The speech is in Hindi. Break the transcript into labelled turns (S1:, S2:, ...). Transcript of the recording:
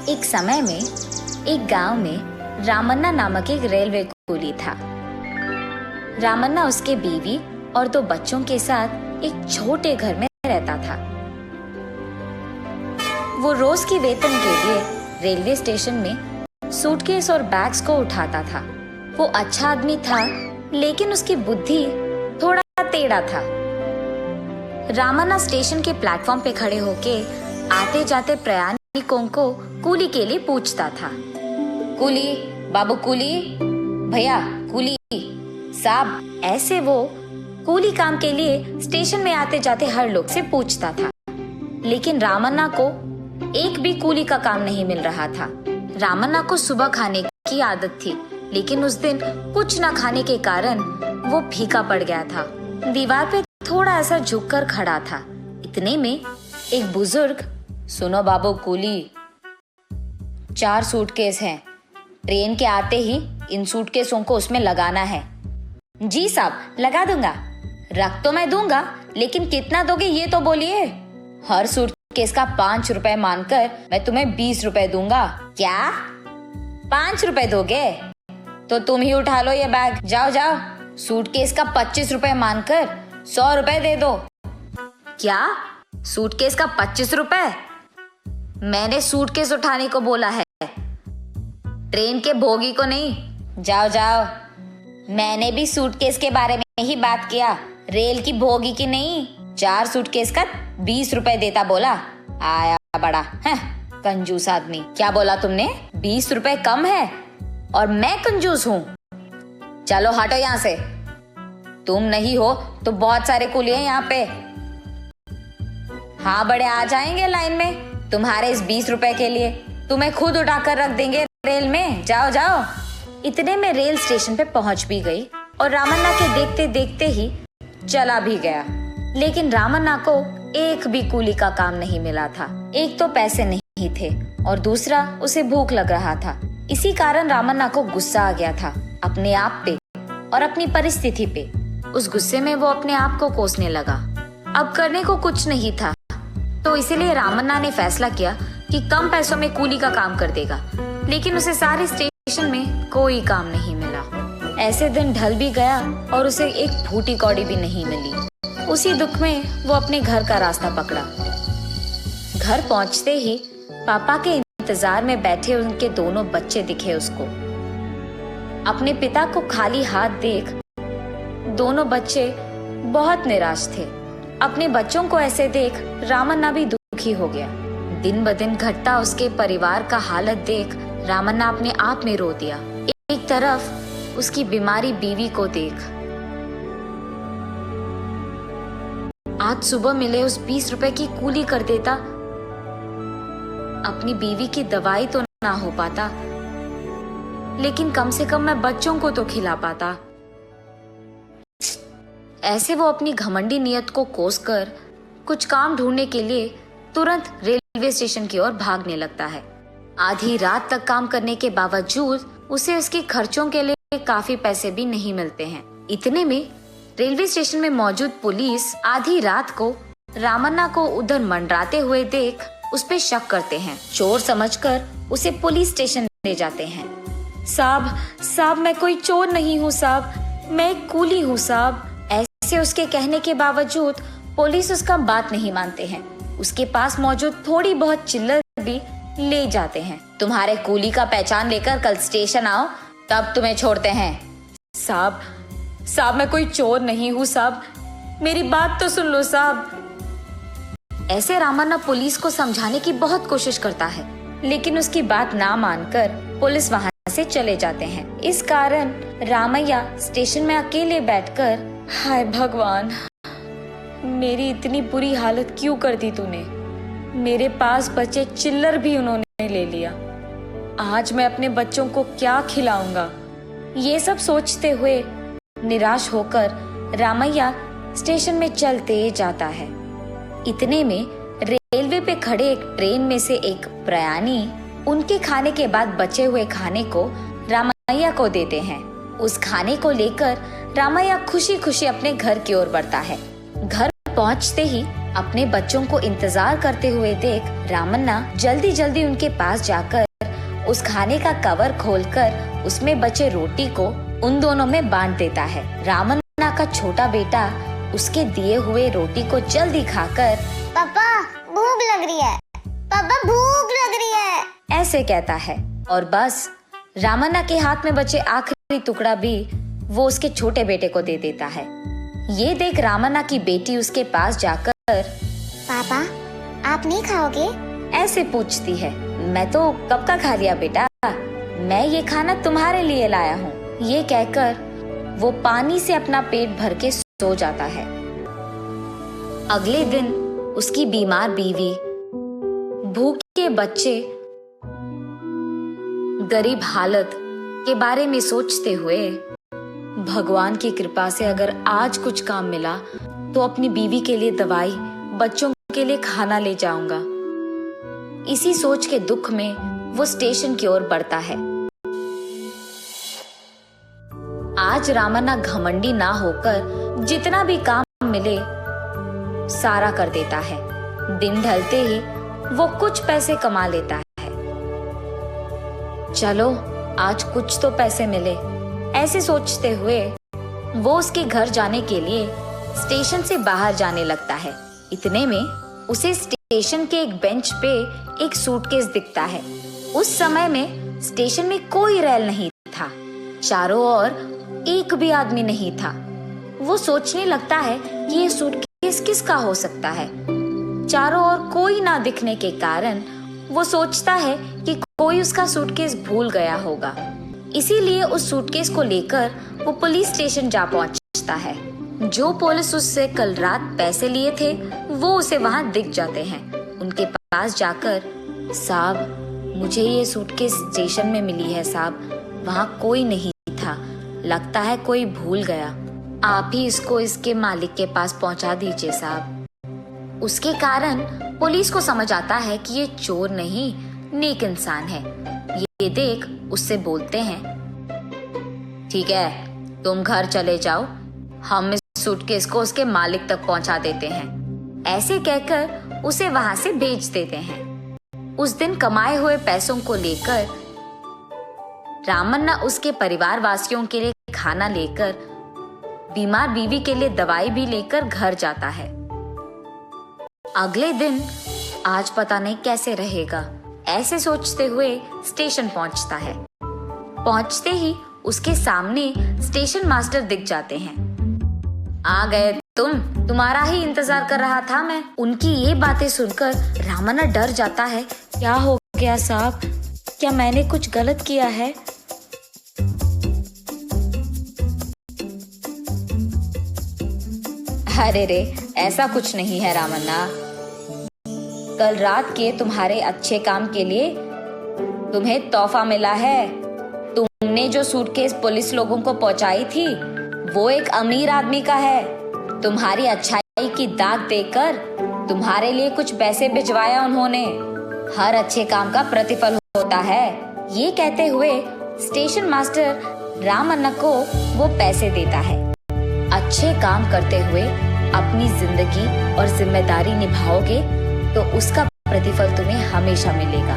S1: एक समय में एक गांव में रामन्ना नामक एक रेलवे कूली था। रामन्ना उसके बीवी और 2 बच्चों के साथ एक छोटे घर में रहता था। वो रोज की वेतन के लिए रेलवे स्टेशन में सूटकेस और बैग्स को उठाता था। वो अच्छा आदमी था, लेकिन उसकी बुद्धि थोड़ा टेढ़ा था। रामन्ना स्टेशन के प्लेटफॉर्म पे खड़े होके आते जाते प्रयाणिकों को कूली के लिए पूछता था। कूली बाबू, कूली भैया, कूली साहब, ऐसे वो कूली काम के लिए स्टेशन में आते जाते हर लोग से पूछता था। लेकिन रामन्ना को एक भी कूली का काम नहीं मिल रहा था। रामन्ना को सुबह खाने की आदत थी, लेकिन उस दिन कुछ न खाने के कारण वो फीका पड़ गया था। दीवार पे थोड़ा ऐसा झुककर खड़ा था। इतने में एक बुजुर्ग, सुनो बाबू कूली, 4 सूटकेस हैं। ट्रेन के आते ही इन सूटकेसों को उसमें लगाना है। जी साहब, लगा दूंगा। रख तो मैं दूंगा, लेकिन कितना दोगे ये तो बोलिए। हर सूटकेस का 5 रुपए मानकर मैं तुम्हें 20 रुपए दूंगा। क्या 5 रुपए दोगे? तो तुम ही उठा लो ये बैग, जाओ जाओ। सूटकेस का 25 रुपए मानकर 100 रुपए दे दो। क्या सूटकेस का 25 रुपए? मैंने सूटकेस उठाने को बोला है, ट्रेन के बोगी को नहीं। जाओ जाओ। मैंने भी सूटकेस के बारे में ही बात किया, रेल की बोगी की नहीं। 4 सूटकेस का 20 रुपए देता बोला। आया बड़ा है कंजूस आदमी। क्या बोला तुमने? 20 रुपए कम है और मैं कंजूस हूँ? चलो हटो यहाँ से। तुम नहीं हो तो बहुत सारे कुली हैं यहाँ पे। हाँ, बड़े आ जाएंगे लाइन में तुम्हारे इस 20 रुपए के लिए। तुम्हें खुद उठाकर रख देंगे रेल में। जाओ जाओ। इतने में रेल स्टेशन पे पहुंच भी गई और रामन्ना के देखते देखते ही चला भी गया। लेकिन रामन्ना को एक भी कूली का काम नहीं मिला था। एक तो पैसे नहीं थे और दूसरा उसे भूख लग रहा था। इसी कारण रामन्ना को गुस्सा आ गया था अपने आप पे और अपनी परिस्थिति पे। उस गुस्से में वो अपने आप को कोसने लगा। अब करने को कुछ नहीं था, तो इसीलिए रामन्ना ने फैसला किया कि कम पैसों में कूली का काम कर देगा। लेकिन उसे सारे स्टेशन में कोई काम नहीं मिला। ऐसे दिन ढल भी गया और उसे एक फूटी कौड़ी भी नहीं मिली। उसी दुख में वो अपने घर का रास्ता पकड़ा। घर पहुंचते ही पापा के इंतजार में बैठे उनके दोनों बच्चे दिखे उसको। अपने पिता को खाली हाथ देख दोनों बच्चे बहुत निराश थे। अपने बच्चों को ऐसे देख रामन्ना भी दुखी हो गया। दिन ब दिन घटता उसके परिवार का हालत देख रामन्ना अपने आप में रो दिया। एक तरफ उसकी बीमारी बीवी को देख, आज सुबह मिले उस 20 रुपए की कूली कर देता। अपनी बीवी की दवाई तो ना हो पाता, लेकिन कम से कम मैं बच्चों को तो खिला पाता। ऐसे वो अपनी घमंडी नियत को कोसकर कुछ काम ढूंढने के लिए तुरंत रेलवे स्टेशन की ओर भागने लगता है। आधी रात तक काम करने के बावजूद उसे उसके खर्चों के लिए काफी पैसे भी नहीं मिलते हैं। इतने में रेलवे स्टेशन में मौजूद पुलिस आधी रात को रामन्ना को उधर मंडराते हुए देख उस पे शक करते हैं। चोर समझकर उसे पुलिस स्टेशन ले जाते हैं। साहब, मैं कोई चोर नहीं हूँ साहब, मैं एक कूली हूँ साहब। ऐसे उसके कहने के बावजूद पुलिस उसका बात नहीं मानते हैं। उसके पास मौजूद थोड़ी बहुत चिल्लर भी ले जाते हैं। तुम्हारे कूली का पहचान लेकर कल स्टेशन आओ, तब तुम्हें छोड़ते हैं। साहब, मैं कोई चोर नहीं हूँ साहब, मेरी बात तो सुन लो साहब। ऐसे रामन्ना पुलिस को समझाने की बहुत कोशिश करता है, लेकिन उसकी बात ना मानकर पुलिस वहाँ से चले जाते हैं। इस कारण रामैया स्टेशन में अकेले बैठकर, हाय भगवान, मेरी इतनी बुरी हालत क्यों कर दी तूने। मेरे पास बचे चिल्लर भी उन्होंने ले लिया। आज मैं अपने बच्चों को क्या खिलाऊंगा। ये सब सोचते हुए निराश होकर रामैया स्टेशन में चलते जाता है। इतने में रेलवे पे खड़े एक ट्रेन में से एक प्रयाणी उनके खाने के बाद बचे हुए खाने को रामैया को देते हैं। उस खाने को लेकर रामैया खुशी खुशी अपने घर की ओर बढ़ता है। घर पहुंचते ही अपने बच्चों को इंतजार करते हुए देख रामन्ना जल्दी जल्दी उनके पास जाकर उस खाने का कवर खोलकर उसमें बचे रोटी को उन दोनों में बांट देता है। रामन्ना का छोटा बेटा उसके दिए हुए रोटी को जल्दी खाकर
S2: पापा भूख लग रही है, पापा भूख लग रही है
S1: ऐसे कहता है और बस रामन्ना के हाथ में बचे आखिरी टुकड़ा भी वो उसके छोटे बेटे को दे देता है। ये देख रामन्ना की बेटी उसके पास जाकर
S2: पापा आप नहीं खाओगे?
S1: ऐसे पूछती है। मैं तो कब का खा लिया बेटा, मैं ये खाना तुम्हारे लिए लाया हूँ। ये कहकर वो पानी से अपना पेट भर के सो जाता है। अगले दिन उसकी बीमार बीवी, भूखे बच्चे, गरीब हालत के बारे में सोचते हुए भगवान की कृपा से अगर आज कुछ काम मिला तो अपनी बीवी के लिए दवाई, बच्चों के लिए खाना ले जाऊंगा। इसी सोच के दुख में वो स्टेशन की ओर बढ़ता है। आज रामन्ना घमंडी ना होकर जितना भी काम मिले सारा कर देता है। दिन ढलते ही वो कुछ पैसे कमा लेता है। चलो आज कुछ तो पैसे मिले, ऐसे सोचते हुए वो उसके घर जाने के लिए स्टेशन से बाहर जाने लगता है। इतने में उसे स्टेशन के एक बेंच पे एक सूटकेस दिखता है। उस समय में स्टेशन में कोई रेल नहीं था, चारों ओर एक भी आदमी नहीं था। वो सोचने लगता है कि ये सूटकेस किसका हो सकता है। चारों ओर कोई ना दिखने के कारण वो सोचता है कि कोई उसका सूटकेस भूल गया होगा। इसीलिए उस सूटकेस को लेकर वो पुलिस स्टेशन जा पहुंचता है। जो पुलिस उससे कल रात पैसे लिए थे वो उसे वहां दिख जाते हैं। उनके पास जाकर, साहब मुझे ये सूटकेस स्टेशन में मिली है साहब, वहां कोई नहीं था, लगता है कोई भूल गया, आप ही इसको इसके मालिक के पास पहुंचा दीजिए साहब। उसके कारण पुलिस को समझ आता है कि ये चोर नहीं नेक इंसान है। ये देख उससे बोलते हैं, ठीक है तुम घर चले जाओ, हम इस सूटकेस को उसके मालिक तक पहुंचा देते हैं। ऐसे कहकर उसे वहां से भेज देते हैं। उस दिन कमाए हुए पैसों को लेकर रामन्ना उसके परिवार वासियों के लिए खाना लेकर, बीमार बीवी के लिए दवाई भी लेकर घर जाता है। अगले दिन आज पता नहीं कैसे रहेगा, ऐसे सोचते हुए स्टेशन पहुंचता है। पहुंचते ही उसके सामने स्टेशन मास्टर दिख जाते हैं। आ गए तुम्हारा ही इंतजार कर रहा था मैं। उनकी ये बातें सुनकर रामन्ना डर जाता है। क्या हो गया साहब, क्या मैंने कुछ गलत किया है? अरे रे, ऐसा कुछ नहीं है रामन्ना, कल रात के तुम्हारे अच्छे काम के लिए तुम्हें तोहफा मिला है। तुमने जो सूटकेस पुलिस लोगों को पहुंचाई थी वो एक अमीर आदमी का है। तुम्हारी अच्छाई की दाग देकर तुम्हारे लिए कुछ पैसे भिजवाया उन्होंने। हर अच्छे काम का प्रतिफल होता है। ये कहते हुए स्टेशन मास्टर रामन्ना को वो पैसे देता है। अच्छे काम करते हुए अपनी जिंदगी और जिम्मेदारी निभाओगे तो उसका प्रतिफल तुम्हें हमेशा मिलेगा।